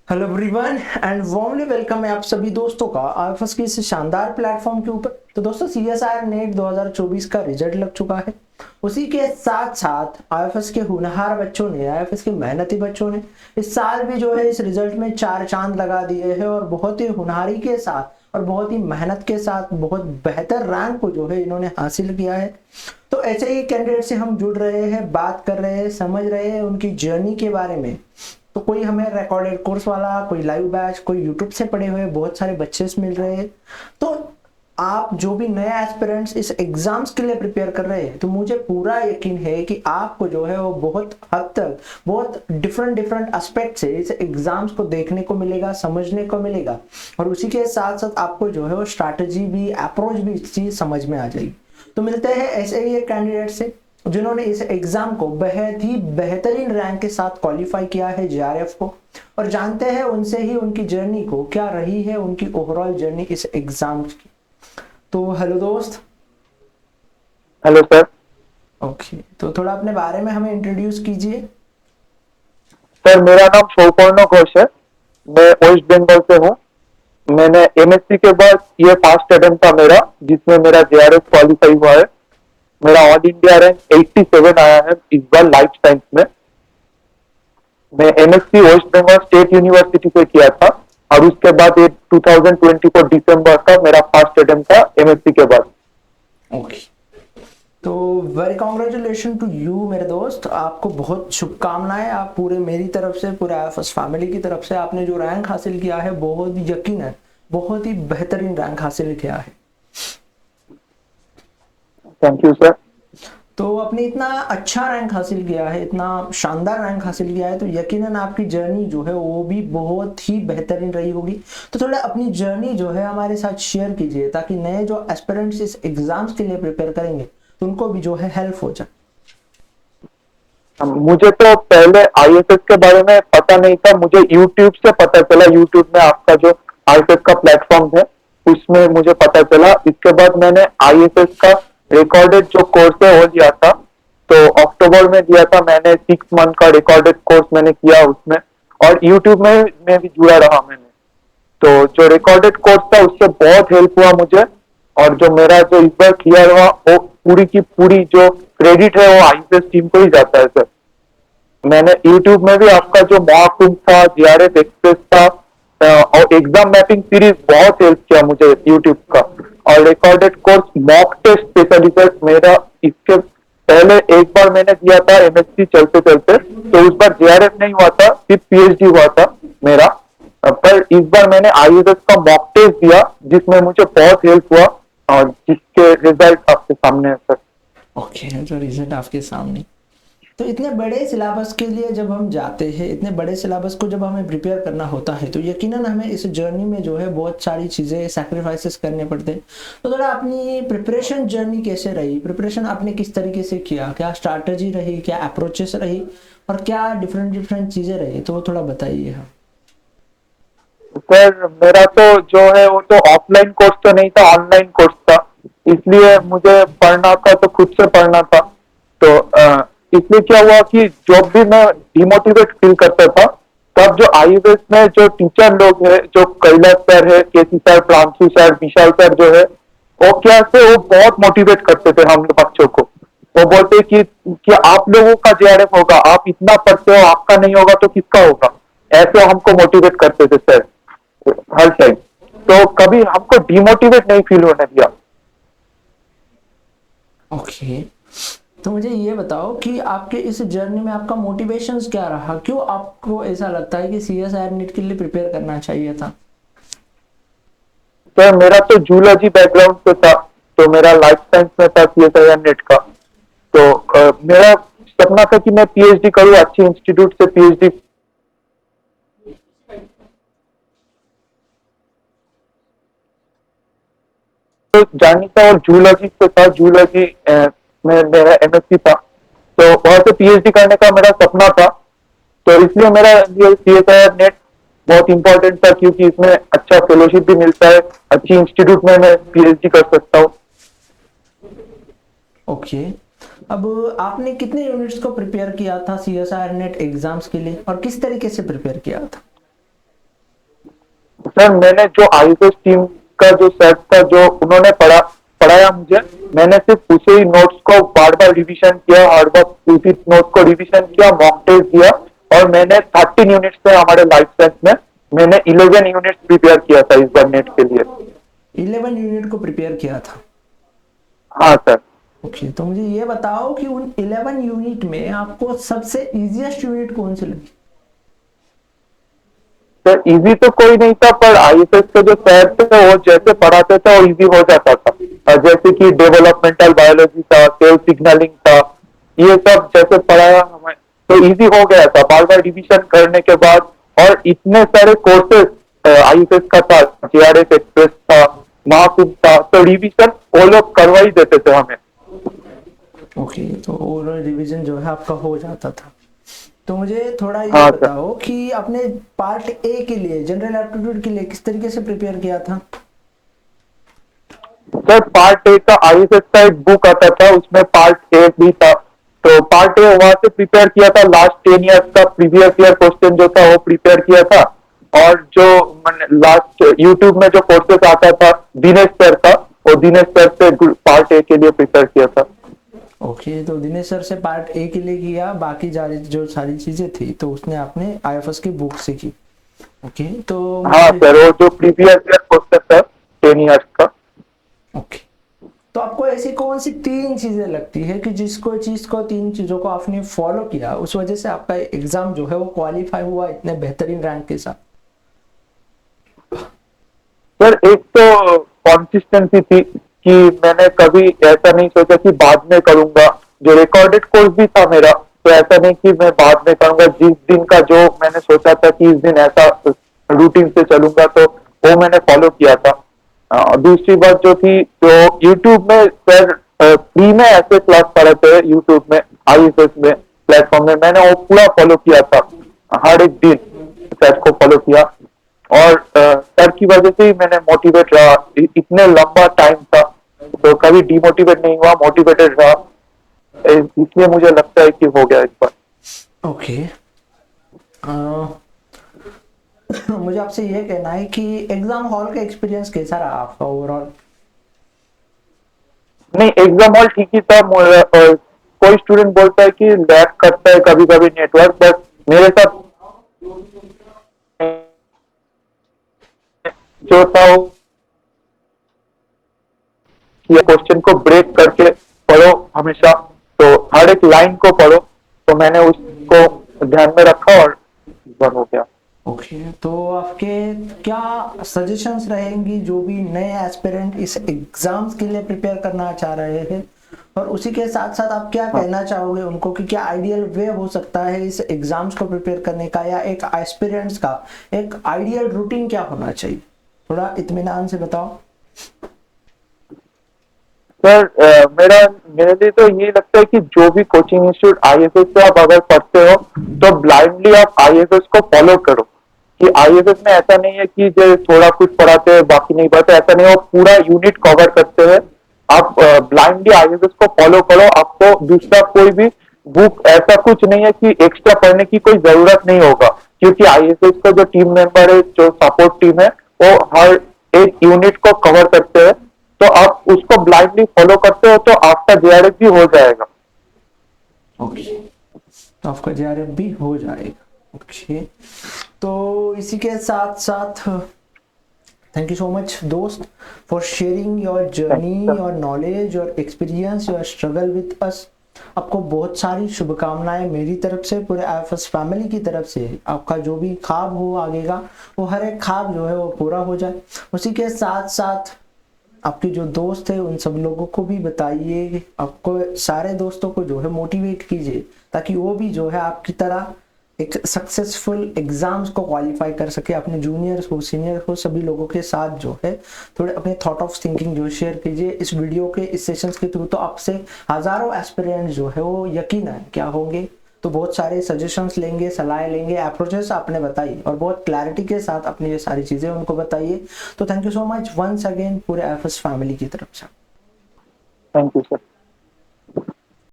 Hello everyone and warmly welcome है आप सभी दोस्तों का आईएफएस की इस शानदार प्लेटफॉर्म के ऊपर। तो दोस्तों सीएसआईआर नेट 2024 का रिजल्ट लग चुका है। उसी के साथ साथ आईएफएस के होनहार बच्चों ने, आईएफएस के मेहनती बच्चों ने इस साल भी जो है इस रिजल्ट में चार चांद लगा दिए हैं और बहुत ही होनहारी के साथ और बहुत ही मेहनत के साथ बहुत बेहतर रैंक को जो है इन्होंने हासिल किया है। तो ऐसे ही कैंडिडेट से हम जुड़ रहे हैं, बात कर रहे हैं, समझ रहे हैं उनकी जर्नी के बारे में। तो कोई हमें रिकॉर्डेड कोर्स वाला, कोई लाइव बैच, कोई यूट्यूब से पढ़े हुए बहुत सारे बच्चे मिल रहे हैं। तो आप जो भी नए एस्पिरेंट्स इस एग्जाम्स के लिए प्रिपेयर कर रहे हैं, तो मुझे पूरा यकीन है कि आपको जो है वो बहुत हद तक बहुत डिफरेंट डिफरेंट एस्पेक्ट से इस एग्जाम्स को देखने को मिलेगा, समझने को मिलेगा। और उसी के साथ साथ आपको जो है वो स्ट्रैटेजी भी, अप्रोच भी इस चीज समझ में आ जाएगी। तो मिलते हैं ऐसे ही एक कैंडिडेट से जिन्होंने इस एग्जाम को बेहद ही बेहतरीन रैंक के साथ क्वालिफाई किया है जेआरएफ को, और जानते हैं उनसे ही उनकी जर्नी को क्या रही है, उनकी ओवरऑल जर्नी इस एग्जाम की। तो हेलो दोस्त। Hello sir. ओके, तो थोड़ा अपने बारे में हमें इंट्रोड्यूस कीजिए। सर मेरा नाम शौपर्णव घोष है। मैं वेस्ट बंगाल से हूँ। मैंने एमएससी के बाद ये फर्स्ट अटेम्प्ट था मेरा, जिसमें मेरा जेआरएफ क्वालिफाई हुआ है। मेरा ऑल इंडिया रैंक 87 आया है इस बार लाइफ साइंस में। मैं MSc West Bengal State University से किया था, और उसके बाद ये 2024 दिसंबर का मेरा फर्स्ट अटेम्प्ट था एमएससी के बाद। ओके, तो वेरी कॉन्ग्रेचुलेशन टू यू मेरे दोस्त, आपको बहुत शुभकामनाएं। आप पूरे मेरी तरफ से, पूरे आईएफएस फैमिली की तरफ से आपने जो रैंक हासिल किया है, बहुत यकीन है बहुत ही बेहतरीन रैंक हासिल किया है। Thank you sir. तो आपने इतना अच्छा रैंक हासिल किया है, इतना शानदार रैंक हासिल किया है, तो यकीनन आपकी जर्नी जो है वो भी बहुत ही बेहतरीन रही होगी। तो थोड़ा अपनी जर्नी जो है हमारे साथ शेयर कीजिए, ताकि नए जो एस्पिरेंट्स इस एग्जाम्स के लिए प्रिपेयर करेंगे तो उनको भी जो है हेल्प हो जाए। मुझे तो पहले आईएफएस के बारे में पता नहीं था, मुझे यूट्यूब से पता चला। यूट्यूब में आपका जो आईएफएस का प्लेटफॉर्म है उसमें मुझे पता चला। इसके बाद मैंने आईएफएस का रिकॉर्डेड जो कोर्स है वो लिया था। तो अक्टूबर में दिया था मैंने, 6 मंथ का रिकॉर्डेड कोर्स मैंने किया उसमें, और यूट्यूब में भी जुड़ा रहा मैंने। तो जो रिकॉर्डेड कोर्स था उससे बहुत हेल्प हुआ मुझे। और जो मेरा जो इस बार क्लियर हुआ, वो पूरी की पूरी जो क्रेडिट है वो आईपीएस टीम को ही जाता है सर। मैंने यूट्यूब में भी आपका जो मॉक था, जीआरएफ एक्सप्रेस था, और एग्जाम मैपिंग सीरीज बहुत हेल्प किया मुझे यूट्यूब का। और recorded course mock test specially sir, मेरा इसके पहले एक बार मैंने दिया था एमएससी चलते चलते, तो उस बार जेआरएफ नहीं हुआ था, सिर्फ पीएचडी हुआ था मेरा। पर इस बार मैंने आईएएस का मॉक टेस्ट दिया, जिसमें मुझे बहुत हेल्प हुआ, और जिसके रिजल्ट आपके सामने है सर। ओके, जो रिजल्ट आपके सामने। तो इतने बड़े सिलेबस के लिए जब हम जाते हैं, इतने बड़े सिलेबस को जब हमें प्रिपेयर करना होता है, तो यकीनन हमें इस जर्नी में जो है बहुत सारी चीज़ें सैक्रिफाइसेस करने पड़ते हैं। तो थोड़ा अपनी प्रिपरेशन जर्नी कैसे रही, प्रिपरेशन आपने किस तरीके से किया, क्या स्ट्रैटेजी रही, क्या अप्रोचेस रही, और क्या डिफरेंट डिफरेंट चीज़ें रही, तो थोड़ा बताइए। हाँ। सर मेरा तो जो है वो तो ऑफलाइन कोर्स तो नहीं था, ऑनलाइन कोर्स था। इसलिए मुझे पढ़ना था तो खुद से पढ़ना था। तो इसलिए क्या हुआ कि जब भी मैं डिमोटिवेट फील करता था, तब जो आईएएस में जो टीचर लोग हैं, जो कैलाश सर है, केसी सर, प्रांशु सर, विशाल सर जो है, वो क्या से वो बहुत मोटिवेट करते थे हम बच्चों को। वो बोलते कि आप लोगों का जेआरएफ होगा, आप इतना पढ़ते हो, आपका नहीं होगा तो किसका होगा। ऐसे हमको मोटिवेट करते थे सर हर टाइम। तो कभी हमको डिमोटिवेट नहीं फील होने दिया। ओके, तो मुझे ये बताओ कि आपके इस जर्नी में आपका मोटिवेशंस क्या रहा, क्यों आपको ऐसा लगता है कि सीएसआईआर नीट के लिए प्रिपेयर करना चाहिए था। तो मेरा तो जूलॉजी बैकग्राउंड से था, तो मेरा लाइफ साइंस में था सीएसआईआर नेट का। तो मेरा सपना था कि मैं पीएचडी करूँ अच्छे इंस्टीट्यूट से, पीएचडी तो जानी था, और जूलॉजी से था। जूलॉजी में मेरा एमएससी था, तो वहां से पीएचडी करने का मेरा सपना था। तो इसलिए मेरा लिए सीएसआईआर नेट बहुत इंपॉर्टेंट था, क्योंकि इसमें अच्छा फेलोशिप भी मिलता है, अच्छी इंस्टीट्यूट में मैं पीएचडी कर सकता हूँ। ओके, अब आपने कितने यूनिट्स को प्रिपेयर किया था सीएसआईआर नेट एग्जाम्स के लिए, और किस तरीके से प्रिपेयर किया था। सर मैंने जो आईएफएस टीम का जो सेट था, जो उन्होंने पढ़ाया मुझे, मैंने सिर्फ उसे ही नोट्स को बार बार रिवीजन किया, हर बार उसी नोट्स को रिवीजन किया, मॉक टेस्ट दिया, और मैंने 13 यूनिट्स थे हमारे लाइफ साइंस में, मैंने 11 यूनिट्स प्रिपेयर किया था इस बार नेट के लिए। 11 यूनिट को प्रिपेयर किया था। हाँ सर। ओके, तो मुझे ये बताओ कि उन 11 यूनिट में आपको सबसे इजीएस्ट यूनिट कौन सी लगी? सर इजी तो कोई नहीं था, पर आईएफएस के जो सर थे वो जैसे पढ़ाते थे वो इजी हो जाता था। जैसे कि डेवलपमेंटल बायोलॉजी था, सेल सिग्नलिंग था, ये सब जैसे पढ़ाया हमें तो इजी हो गया था बार बार रिवीजन करने के बाद। और इतने सारे कोर्सेज आईएफएस का था, जेआरएफ एक्सप्रेस था, महाकुंभ था, तो रिवीजन वो लोग करवा ही देते थे हमें। ओके, तो ओवरऑल रिवीजन जो है आपका हो जाता था। तो मुझे थोड़ा ये हाँ, बताओ कि आपने पार्ट ए के लिए, जनरल एप्टीट्यूड के लिए किस तरीके से प्रिपेयर किया था? सर पार्ट ए का आईएफएस का एक बुक आता था, उसमें पार्ट ए भी था, तो पार्ट ए वहां से प्रिपेयर किया था। लास्ट 10 ईयर्स का प्रीवियस ईयर क्वेश्चन जो था वो प्रिपेयर किया था। और जो लास्ट यूट्यूब में जो कोर्सेस आता था दिनेश सर का, वो दिनेश सर से पार्ट ए के लिए प्रिपेयर किया था। ओके, तो दिनेश सर से पार्ट ए के लिए किया, बाकी जो सारी चीजें थी तो उसने आपने आईएफएस की बुक से की। ओके, तो हाँ सर, वो जो प्रीवियस ईयर क्वेश्चन था 10 ईयर्स का। ओके, तो आपको ऐसी कौन सी 3 चीजें लगती है कि तीन चीजों को आपने फॉलो किया, उस वजह से आपका एग्जाम जो है वो क्वालिफाई हुआ इतने बेहतरीन रैंक के साथ? सर एक तो कंसिस्टेंसी थी कि मैंने कभी ऐसा नहीं सोचा कि बाद में करूंगा। जो रिकॉर्डेड कोर्स भी था मेरा, तो ऐसा नहीं कि मैं बाद में करूंगा। जिस दिन का जो मैंने सोचा था कि इस दिन ऐसा रूटीन से चलूंगा, तो वो मैंने फॉलो किया था। दूसरी बात जो थी, जो यूट्यूब में सर फ्री में ऐसे क्लास पढ़ाते हैं यूट्यूब में, आईएफएस में प्लेटफॉर्म में, मैंने वो पूरा फॉलो किया था, हर एक दिन सर को फॉलो किया। और सर की वजह से ही मैंने मोटिवेट रहा। इतने लंबा टाइम था तो कभी डिमोटिवेट नहीं हुआ, मोटिवेटेड रहा, इसलिए मुझे लगता है कि हो गया इस बार। ओके, मुझे आपसे ये कहना है कि एग्जाम हॉल का एक्सपीरियंस कैसा रहा आपका ओवरऑल? नहीं, एग्जाम हॉल ठीक ही था। कोई स्टूडेंट बोलता है कि लैग करता है कभी कभी नेटवर्क, बट मेरे साथ जो था वो ये क्वेश्चन को ब्रेक करके पढ़ो हमेशा, तो हर एक लाइन को पढ़ो, तो मैंने उसको ध्यान में रखा और बन हो गया। ओके, तो आपके क्या सजेशंस रहेंगी जो भी नए एस्पिरेंट इस एग्जाम्स के लिए प्रिपेयर करना चाह रहे हैं, और उसी के साथ साथ आप क्या कहना चाहोगे उनको कि क्या आइडियल वे हो सकता है इस एग्जाम्स को प्रिपेयर करने का, या एक एस्पिरेंट्स का एक आइडियल रूटीन क्या होना चाहिए? थोड़ा इत्मीनान से बताओ। सर मेरे लिए तो ये लगता है कि जो भी कोचिंग इंस्टीट्यूट आईएफएस से आप अगर पढ़ते हो, तो ब्लाइंडली आप आईएफएस को फॉलो करो। कि आईएफएस में ऐसा नहीं है कि जो थोड़ा कुछ पढ़ाते हैं बाकी नहीं पढ़ाते, ऐसा नहीं है, वो पूरा यूनिट कवर करते हैं। आप ब्लाइंडली आईएफएस को फॉलो करो, आपको दूसरा कोई भी बुक ऐसा कुछ नहीं है कि एक्स्ट्रा पढ़ने की कोई जरूरत नहीं होगा, क्योंकि आईएफएस का जो टीम मेंबर है, जो सपोर्ट टीम है, वो हर एक यूनिट को कवर करते हैं। तो आप उसको ब्लाइंडली फॉलो करते हो तो आपका जेआरएफ भी हो जाएगा। ओके, तो आपका जेआरएफ भी हो जाएगा। ओके, तो इसी के साथ साथ थैंक यू सो मच दोस्त for sharing your journey, your knowledge, your experience, your struggle with us. आपको बहुत सारी शुभकामनाएं मेरी तरफ से, पूरे आईएफएस फैमिली की तरफ से। आपका जो भी ख्वाब हो आगे का, वो हर एक ख्वाब जो है वो पूरा हो जाए। उसी के साथ साथ आपके जो दोस्त है उन सब लोगों को भी बताइए, आपको सारे दोस्तों को जो है मोटिवेट कीजिए, ताकि वो भी जो है आपकी तरह एक सक्सेसफुल एग्जाम्स को क्वालिफाई कर सके। अपने जूनियर्स हो, सीनियर हो, सभी लोगों के साथ जो है थोड़े अपने थॉट ऑफ थिंकिंग जो शेयर कीजिए इस वीडियो के, इस सेशंस के थ्रू। तो आपसे हजारों एस्पिरेंट्स जो है वो यकीन है क्या होंगे, तो बहुत सारे सजेशंस लेंगे, सलाह लेंगे, अप्रोचेस आपने बताई और बहुत क्लैरिटी के साथ अपनी ये सारी चीजें उनको बताइए। तो thank you so much once again पूरे आईएफएस फैमिली की तरफ से। Thank you sir.